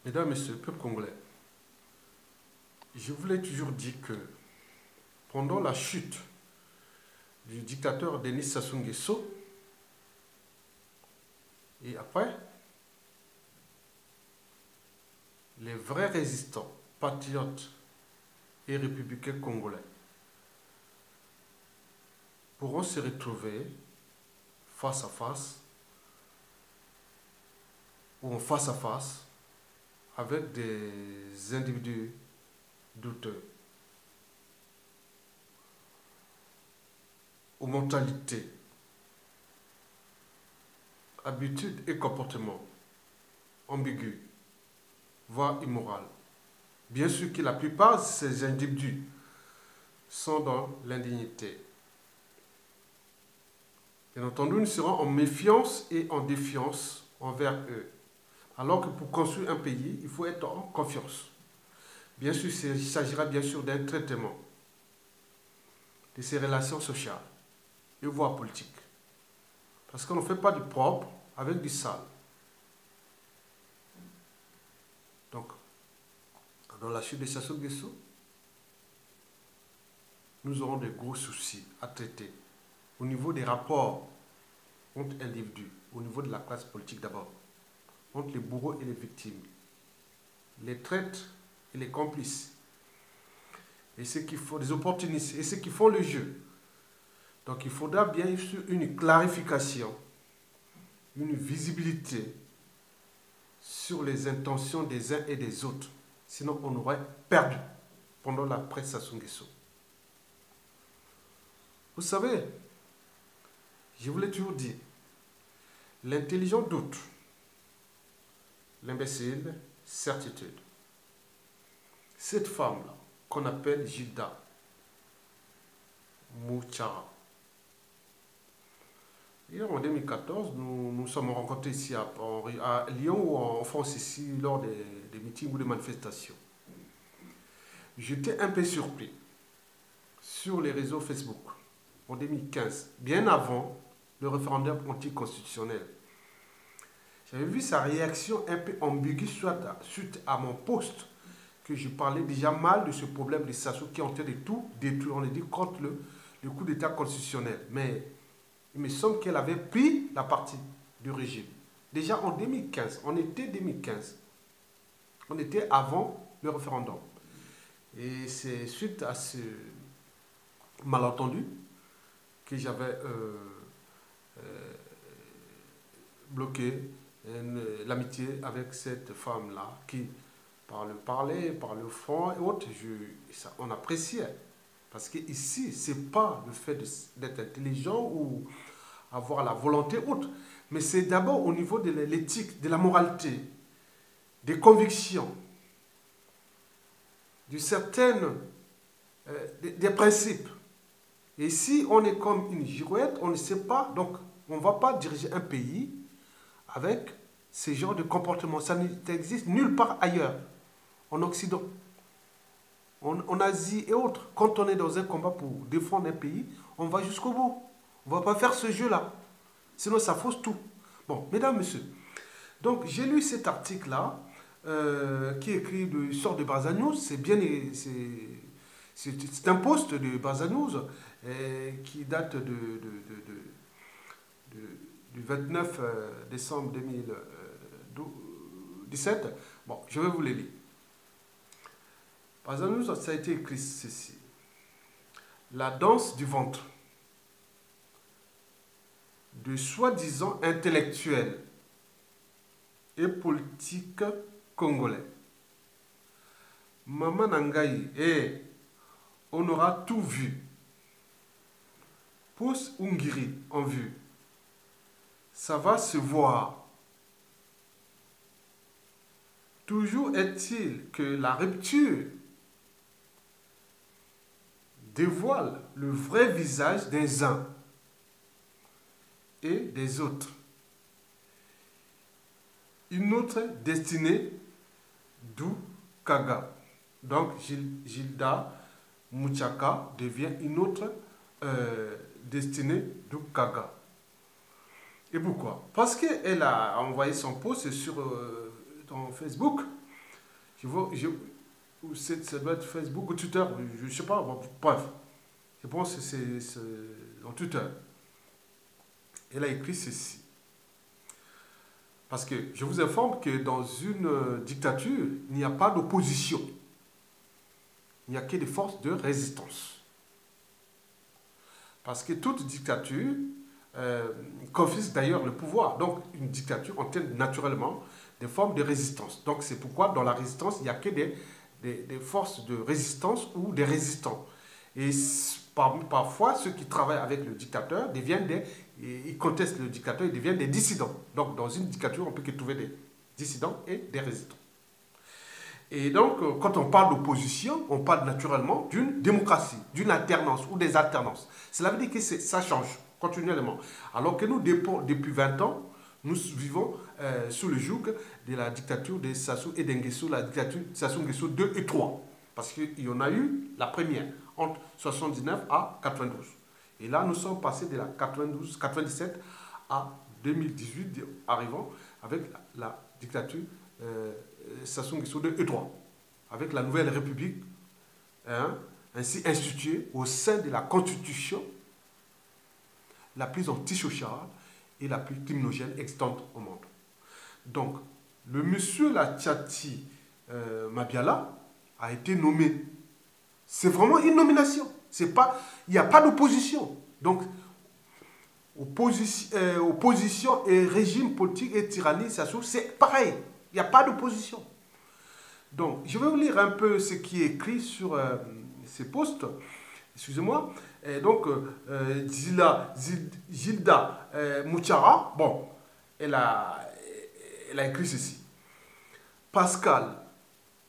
Mesdames, Messieurs, peuple congolais, je vous l'ai toujours dit que pendant la chute du dictateur Denis Sassou Nguesso, et après, les vrais résistants, patriotes et républicains congolais pourront se retrouver face à face ou en face à face avec des individus douteux, aux mentalités, habitudes et comportements ambigus, voire immoraux. Bien sûr que la plupart de ces individus sont dans l'indignité. Bien entendu, nous serons en méfiance et en défiance envers eux. Alors que pour construire un pays, il faut être en confiance. Bien sûr, il s'agira bien sûr d'un traitement de ces relations sociales et voire politiques. Parce qu'on ne fait pas du propre avec du sale. Donc, dans la chute de Sassou Nguesso, nous aurons de gros soucis à traiter au niveau des rapports entre individus, au niveau de la classe politique d'abord, entre les bourreaux et les victimes, les traîtres et les complices, et ceux qui font des opportunistes, et ceux qui font le jeu. Donc il faudra bien sûr une clarification, une visibilité sur les intentions des uns et des autres. Sinon on aurait perdu pendant la presse Sassou Nguesso. Vous savez, je vous l'ai toujours dit, l'intelligent doute, l'imbécile certitude. Cette femme-là, qu'on appelle Gilda Mouchara, hier en 2014, nous sommes rencontrés ici à Lyon ou en France ici lors des meetings ou des manifestations. J'étais un peu surpris sur les réseaux Facebook en 2015, bien avant le référendum anticonstitutionnel. J'avais vu sa réaction un peu ambiguë suite à mon post que je parlais déjà mal de ce problème de Sassou qui est en train de tout détruire, on a dit, contre le coup d'État constitutionnel. Mais il me semble qu'elle avait pris la partie du régime. Déjà en 2015, en été 2015, on était avant le référendum. Et c'est suite à ce malentendu que j'avais bloqué l'amitié avec cette femme-là qui, par le parler, par le fond et autres, on appréciait. Parce que ici, ce n'est pas le fait d'être intelligent ou avoir la volonté autre, mais c'est d'abord au niveau de l'éthique, de la moralité, des convictions, de certaines, des principes. Et si on est comme une girouette, on ne sait pas, donc on ne va pas diriger un pays avec ce genre de comportement. Ça n'existe nulle part ailleurs, en Occident, en Asie et autres. Quand on est dans un combat pour défendre un pays, on va jusqu'au bout. On ne va pas faire ce jeu-là. Sinon, ça fausse tout. Bon, mesdames, messieurs. Donc, j'ai lu cet article-là, qui est écrit de sort de Baza News. C'est bien, c'est un post de Baza News qui date du 29 décembre 2017. Bon, je vais vous le lire. Baza News, ça a été écrit ceci. La danse du ventre de soi-disant intellectuels et politiques congolais. Maman Nangaï, on aura tout vu. Pousse Ungiri en vue. Ça va se voir. Toujours est-il que la rupture dévoile le vrai visage des uns et des autres. Une autre destinée d'Ukaga. Donc Gilda Mouchaka devient une autre destinée d'Ukaga. Et pourquoi? Parce qu'elle a envoyé son post sur dans Facebook Ça doit être Facebook ou Twitter, je ne sais pas, bon, bref. Je pense que c'est en Twitter. Elle a écrit ceci. Parce que je vous informe que dans une dictature, il n'y a pas d'opposition. Il n'y a que des forces de résistance. Parce que toute dictature confisque d'ailleurs le pouvoir. Donc une dictature entraîne naturellement des formes de résistance. Donc c'est pourquoi dans la résistance, il n'y a que des forces de résistance ou des résistants. Et parfois, ceux qui travaillent avec le dictateur ils contestent le dictateur, ils deviennent des dissidents. Donc dans une dictature, on peut que trouver des dissidents et des résistants. Et donc, quand on parle d'opposition, on parle naturellement d'une démocratie, d'une alternance ou des alternances. Cela veut dire que ça change continuellement. Alors que nous, depuis 20 ans, nous vivons sous le joug de la dictature de Sassou et d'Nguesso, la dictature de Sassou Nguesso 2 et 3. Parce qu'il y en a eu la première, entre 79 à 92. Et là, nous sommes passés de la 97 à 2018, arrivant avec la dictature Sassou Nguesso 2 et 3, avec la nouvelle république ainsi instituée au sein de la constitution la plus antisociale et la plus criminogène existante au monde. Donc, le monsieur Tchati Mabiala a été nommé. C'est vraiment une nomination. Il n'y a pas d'opposition. Donc, opposition et régime politique et tyrannie, c'est pareil. Il n'y a pas d'opposition. Donc, je vais vous lire un peu ce qui est écrit sur ces posts. Excusez-moi. Donc, Gilda Mouchara, bon, elle a écrit ceci. Pascal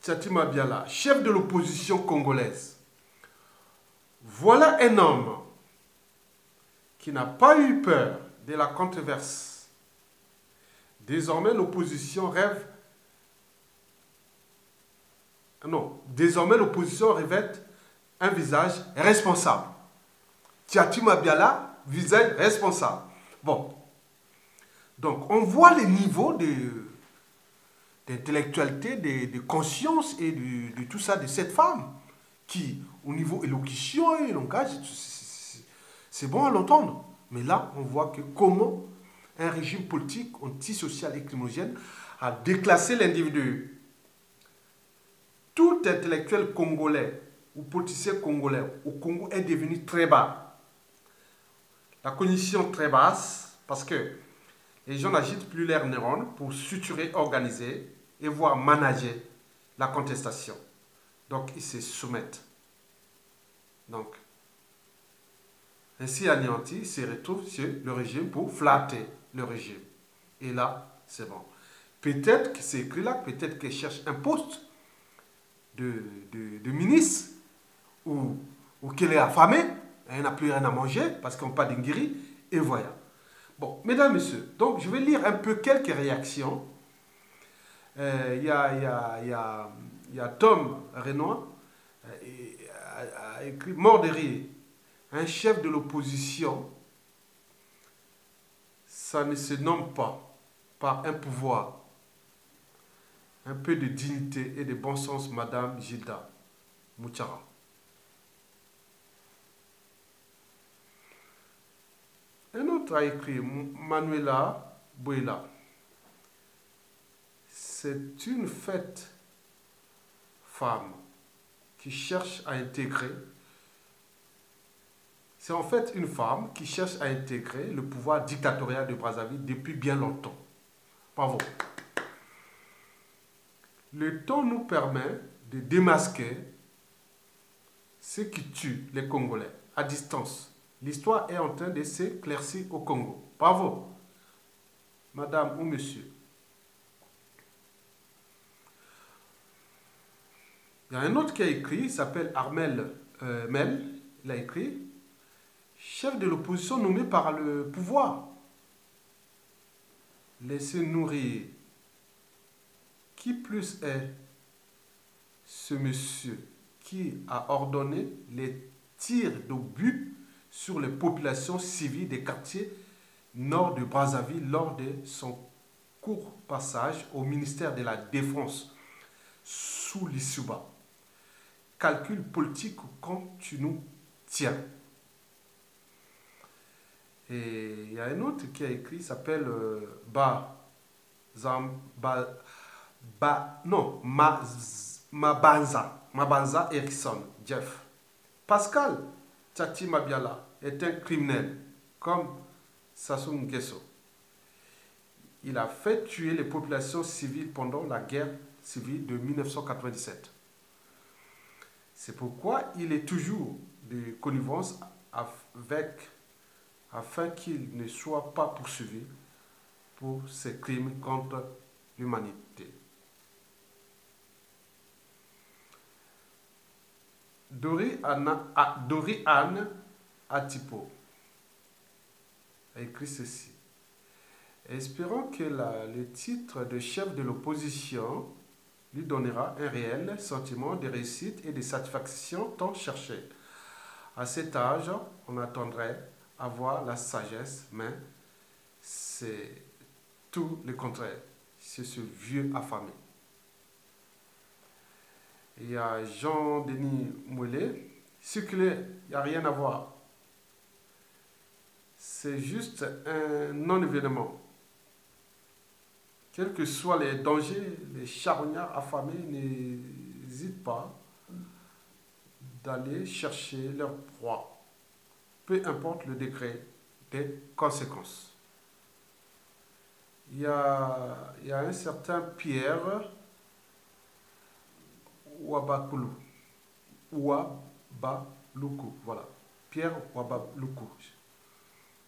Tchati Mabiala, chef de l'opposition congolaise. Voilà un homme qui n'a pas eu peur de la controverse. Désormais, l'opposition revêt un visage responsable. Tchati Mabiala, visage responsable. Bon. Donc, on voit les niveaux d'intellectualité, de conscience et de tout ça de cette femme qui, au niveau élocution et langage, c'est bon à l'entendre. Mais là, on voit que comment un régime politique antisocial et criminogène a déclassé l'individu. Tout intellectuel congolais ou politicien congolais au Congo est devenu très bas. La cognition très basse parce que les gens n'agitent plus leurs neurones pour suturer, organiser et voire manager la contestation. Donc, ils se soumettent. Donc, ainsi anéantis, se retrouvent sur le régime pour flatter le régime. Et là, c'est bon. Peut-être que c'est écrit là, peut-être qu'elle cherche un poste de ministre ou qu'elle est affamée, elle n'a plus rien à manger parce qu'on n'a pas d'ingiri, et voilà. Bon, mesdames, messieurs, donc je vais lire un peu quelques réactions. Il y a Tom Renoir a écrit « Mort de rire ». Un chef de l'opposition, ça ne se nomme pas par un pouvoir. Un peu de dignité et de bon sens, Madame Gilda Mouchara. Un autre a écrit, Manuela Bouela. C'est une fête femme qui cherche à intégrer. C'est en fait une femme qui cherche à intégrer le pouvoir dictatorial de Brazzaville depuis bien longtemps. Bravo. Le temps nous permet de démasquer ce qui tue les Congolais à distance. L'histoire est en train de s'éclaircir au Congo. Bravo, madame ou monsieur. Il y a un autre qui a écrit, il s'appelle Armel Mel, il a écrit « Chef de l'opposition nommé par le pouvoir. Laissez nourrir. Qui plus est ce monsieur qui a ordonné les tirs d'obus sur les populations civiles des quartiers nord de Brazzaville lors de son court passage au ministère de la Défense, sous l'Issuba. Calcul politique quand tu nous tiens. Et il y a un autre qui a écrit, il s'appelle Mabanza Erickson, Jeff. Pascal Tchati Mabiala est un criminel, comme Sassou Nguesso. Il a fait tuer les populations civiles pendant la guerre civile de 1997. C'est pourquoi il est toujours de connivence avec, afin qu'il ne soit pas poursuivi pour ses crimes contre l'humanité. Dori-Anne Atipo a écrit ceci. Espérons que le titre de chef de l'opposition lui donnera un réel sentiment de réussite et de satisfaction tant cherché. À cet âge, on attendrait avoir la sagesse, mais c'est tout le contraire. C'est ce vieux affamé. Il y a Jean-Denis Moulet. Circuler, il n'y a rien à voir. C'est juste un non-événement. Quels que soient les dangers, les charognards affamés n'hésitent pas d'aller chercher leur proie, peu importe le degré des conséquences. Il y a un certain Pierre Wabaluku, voilà, Pierre Wabaluku. Je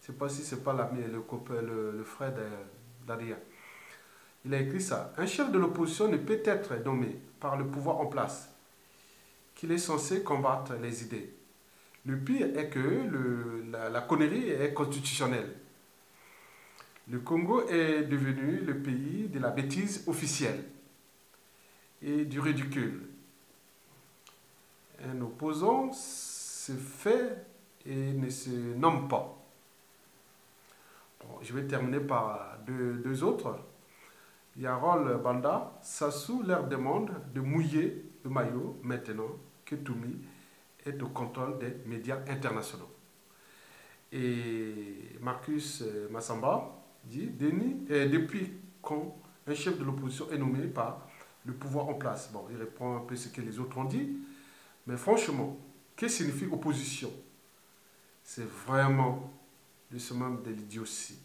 ne sais pas si c'est pas l'ami, le frère d'Adrien. Il a écrit ça. Un chef de l'opposition ne peut être nommé par le pouvoir en place, qu'il est censé combattre les idées. Le pire est que la connerie est constitutionnelle. Le Congo est devenu le pays de la bêtise officielle et du ridicule. Un opposant se fait et ne se nomme pas. Bon, je vais terminer par deux autres. Yarol Banda, Sassou leur demande de mouiller le maillot maintenant que Toumi est au contrôle des médias internationaux. Et Marcus Massamba dit, depuis quand un chef de l'opposition est nommé par le pouvoir en place. Bon, il reprend un peu ce que les autres ont dit, mais franchement, que signifie opposition? C'est vraiment le summum de l'idiotie.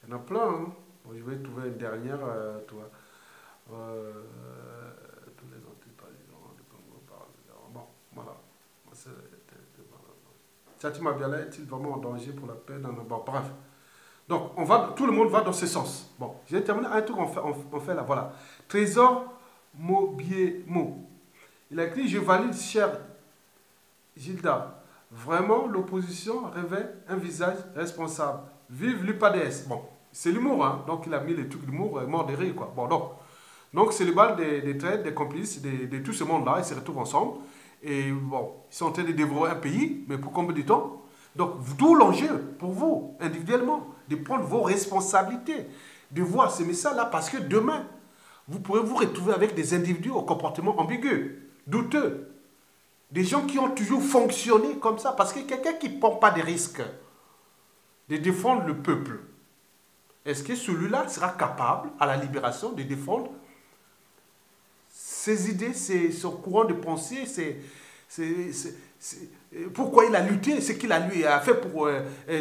Il y en a plein, hein? Bon, je vais trouver une dernière, tous les antipartisans du Congo parlent. Bon, voilà. Tchati Mabiala est-il vraiment en danger pour la paix? Bon, bref. Donc, tout le monde va dans ce sens. Bon, j'ai terminé un truc, on fait là, voilà. Trésor Mobiemo. Il a écrit, je valide, cher Gilda. Vraiment, l'opposition révèle un visage responsable. Vive l'UPADS. Bon, c'est l'humour, hein. Donc il a mis les trucs d'humour, mort de rire, quoi. Bon, donc c'est le bal des traîtres, des complices, de tout ce monde-là, ils se retrouvent ensemble. Et bon, ils sont en train de dévorer un pays, mais pour combien de temps? Donc, d'où l'enjeu pour vous, individuellement, de prendre vos responsabilités, de voir ces messages-là, parce que demain, vous pourrez vous retrouver avec des individus au comportement ambigu, douteux, des gens qui ont toujours fonctionné comme ça, parce que quelqu'un qui ne prend pas de risques de défendre le peuple, est-ce que celui-là sera capable, à la libération, de défendre ses idées, son courant de pensée, pourquoi il a lutté, ce qu'il a fait pour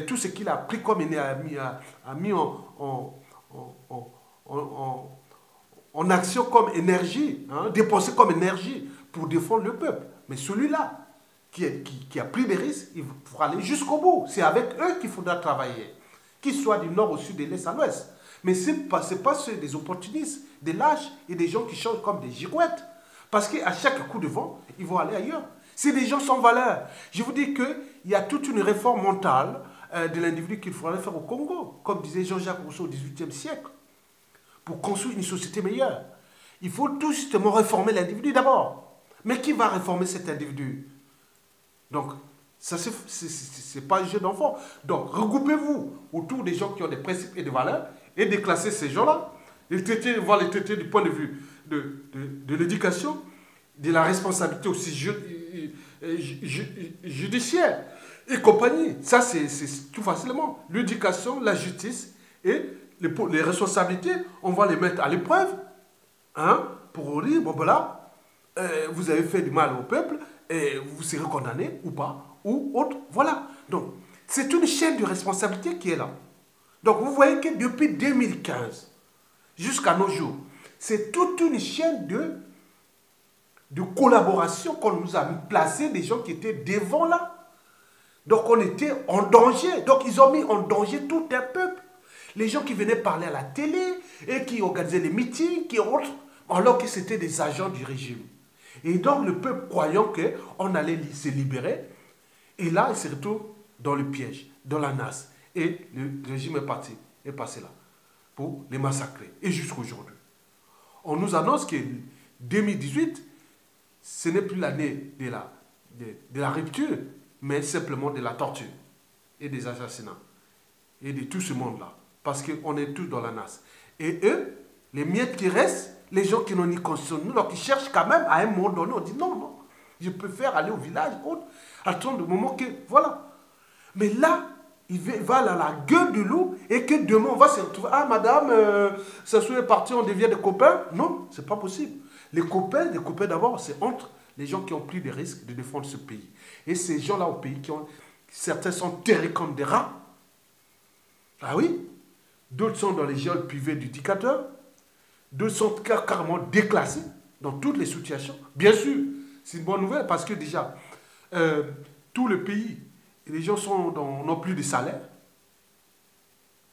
tout ce qu'il a pris comme a mis en action comme énergie, hein, dépensé comme énergie pour défendre le peuple. Mais celui-là, qui a pris des risques, il faudra aller jusqu'au bout. C'est avec eux qu'il faudra travailler. Qu'ils soient du nord au sud, de l'est à l'ouest. Mais ce n'est pas ceux des opportunistes, des lâches et des gens qui changent comme des girouettes. Parce qu'à chaque coup de vent, ils vont aller ailleurs. C'est des gens sans valeur. Je vous dis qu'il y a toute une réforme mentale de l'individu qu'il faudrait faire au Congo, comme disait Jean-Jacques Rousseau au XVIIIe siècle, pour construire une société meilleure. Il faut tout justement réformer l'individu d'abord. Mais qui va réformer cet individu? Donc, ça, c'est pas un jeu d'enfant. Donc, regroupez-vous autour des gens qui ont des principes et des valeurs et déclasser ces gens-là, voir les traiter du point de vue de l'éducation, de la responsabilité aussi judiciaire et compagnie. Ça, c'est tout facilement. L'éducation, la justice et les responsabilités, on va les mettre à l'épreuve, hein, pour dire, bon voilà, vous avez fait du mal au peuple, et vous serez condamné ou pas, ou autre. Voilà. Donc, c'est une chaîne de responsabilité qui est là. Donc, vous voyez que depuis 2015 jusqu'à nos jours, c'est toute une chaîne de collaboration qu'on nous a placé des gens qui étaient devant là. Donc, on était en danger. Donc, ils ont mis en danger tout un peuple. Les gens qui venaient parler à la télé et qui organisaient les meetings, qui autres, alors que c'était des agents du régime. Et donc, le peuple croyant qu'on allait se libérer, et là, il se retrouve dans le piège, dans la nasse. Et le régime est passé là, pour les massacrer. Et jusqu'à aujourd'hui. On nous annonce que 2018, ce n'est plus l'année de la rupture, mais simplement de la torture et des assassinats. Et de tout ce monde-là. Parce qu'on est tous dans la nasse. Et eux, les miettes qui restent, les gens qui n'ont ni conscience, donc ils cherchent quand même à un moment donné, on dit non, non, je préfère aller au village, attendre le moment que, voilà. Mais là, il va à la gueule de loup et que demain on va se retrouver, ah madame, ça soit parti, on devient des copains. Non, c'est pas possible. Les copains d'abord, c'est entre les gens qui ont pris des risques de défendre ce pays. Et ces gens-là au pays, certains sont terrés comme des rats. Ah oui, d'autres sont dans les geôles privées du dictateur, d'autres sont carrément déclassés dans toutes les situations. Bien sûr, c'est une bonne nouvelle parce que déjà, tout le pays, les gens n'ont plus de salaire,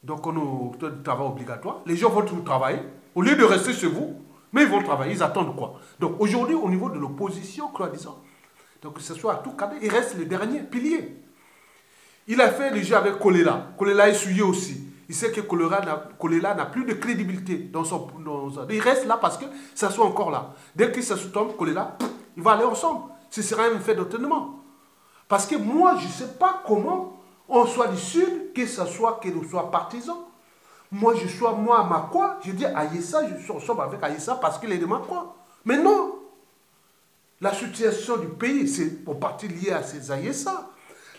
donc on a du travail obligatoire. Les gens vont tout travailler, au lieu de rester chez vous, mais ils vont travailler, ils attendent quoi? Donc aujourd'hui, au niveau de l'opposition, disons, donc que ce soit à tout cadre, il reste le dernier pilier. Il a fait le jeu avec Kolela. Kolela est souillé aussi. Il sait que Kolela n'a plus de crédibilité dans son... Il reste là parce que ça soit encore là. Dès que ça se tombe, Kolela, il va aller ensemble. Ce sera un fait d'entraînement. Parce que moi, je ne sais pas comment on soit du Sud, que ce soit partisan. Moi, je sois moi à Makwa, je dis Aïssa, je suis ensemble avec Aïssa parce qu'il est de Makwa. Mais non. La situation du pays, c'est en partie lié à ces Aïssa.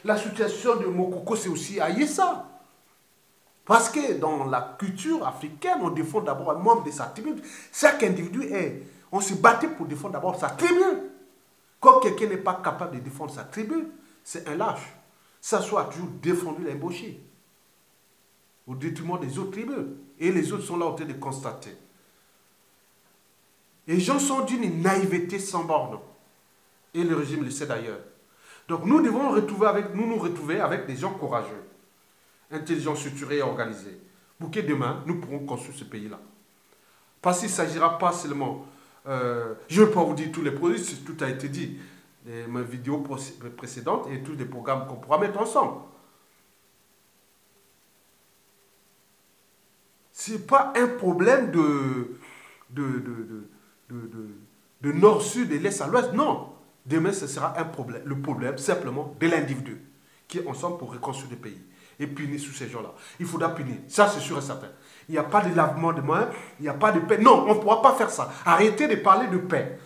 La situation de Mokoko, c'est aussi Aïssa. Parce que dans la culture africaine, on défend d'abord un membre de sa tribu. Chaque individu on se battait pour défendre d'abord sa tribu. Quand quelqu'un n'est pas capable de défendre sa tribu, c'est un lâche. Ça soit toujours défendu l'embauché. Au détriment des autres tribus. Et les autres sont là en train de constater. Les gens sont d'une naïveté sans borne. Et le régime le sait d'ailleurs. Donc nous devons nous retrouver avec des gens courageux, intelligents, structurés et organisés. Pour que demain, nous pourrons construire ce pays-là. Parce qu'il ne s'agira pas seulement... je ne vais pas vous dire tous les produits, tout a été dit. Mes vidéos précédentes et tous les programmes qu'on pourra mettre ensemble. Ce n'est pas un problème de nord-sud et l'est à l'ouest, non. Demain, ce sera le problème simplement de l'individu qui est ensemble pour reconstruire le pays et punir sous ces gens-là. Il faudra punir, ça c'est sûr et certain. Il n'y a pas de lavement de mains, il n'y a pas de paix. Non, on ne pourra pas faire ça. Arrêtez de parler de paix.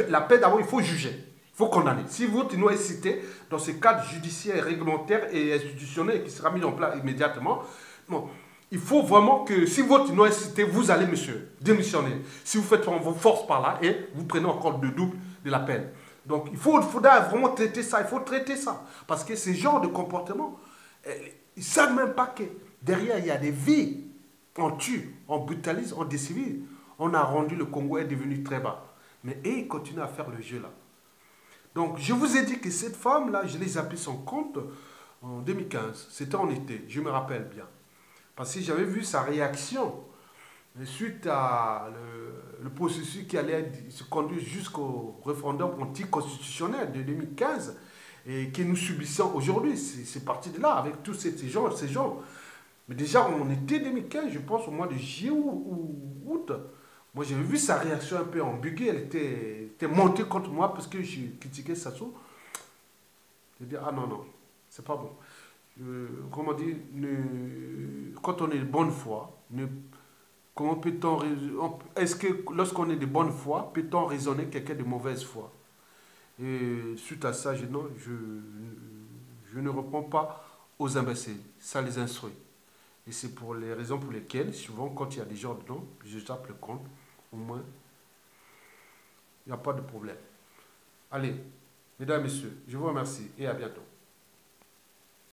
La paix, d'abord, il faut juger, il faut condamner. Si votre nom est cité dans ce cadre judiciaire, réglementaire et institutionnel qui sera mis en place immédiatement, bon, il faut vraiment que, si votre nom est cité, vous allez, monsieur, démissionner. Si vous faites vos forces par là et vous prenez encore le double de la peine. Donc, il faudra vraiment traiter ça. Il faut traiter ça. Parce que ce genre de comportement, ils ne savent même pas que derrière, il y a des vies. On tue, on brutalise, on décivile. On a rendu le Congo est devenu très bas. Mais ils continuent à faire le jeu là. Donc, je vous ai dit que cette femme-là, je l'ai appelée son compte en 2015. C'était en été, je me rappelle bien. Parce que j'avais vu sa réaction suite à le processus qui allait se conduire jusqu'au référendum anticonstitutionnel de 2015 et que nous subissons aujourd'hui. C'est parti de là, avec tous ces gens. Mais déjà, on était 2015, je pense, au mois de juillet ou août. Moi, j'avais vu sa réaction un peu ambiguë. Elle était montée contre moi parce que j'ai critiqué Sassou. Je dis, ah non, non, c'est pas bon. Comment dire, quand on est de bonne foi, Comment peut-on... Est-ce que lorsqu'on est de bonne foi, peut-on raisonner quelqu'un de mauvaise foi? Et suite à ça, non, je ne réponds pas aux imbéciles. Ça les instruit. Et c'est pour les raisons pour lesquelles, souvent, quand il y a des gens dedans, je tape le compte. Au moins, il n'y a pas de problème. Allez, mesdames, messieurs, je vous remercie et à bientôt.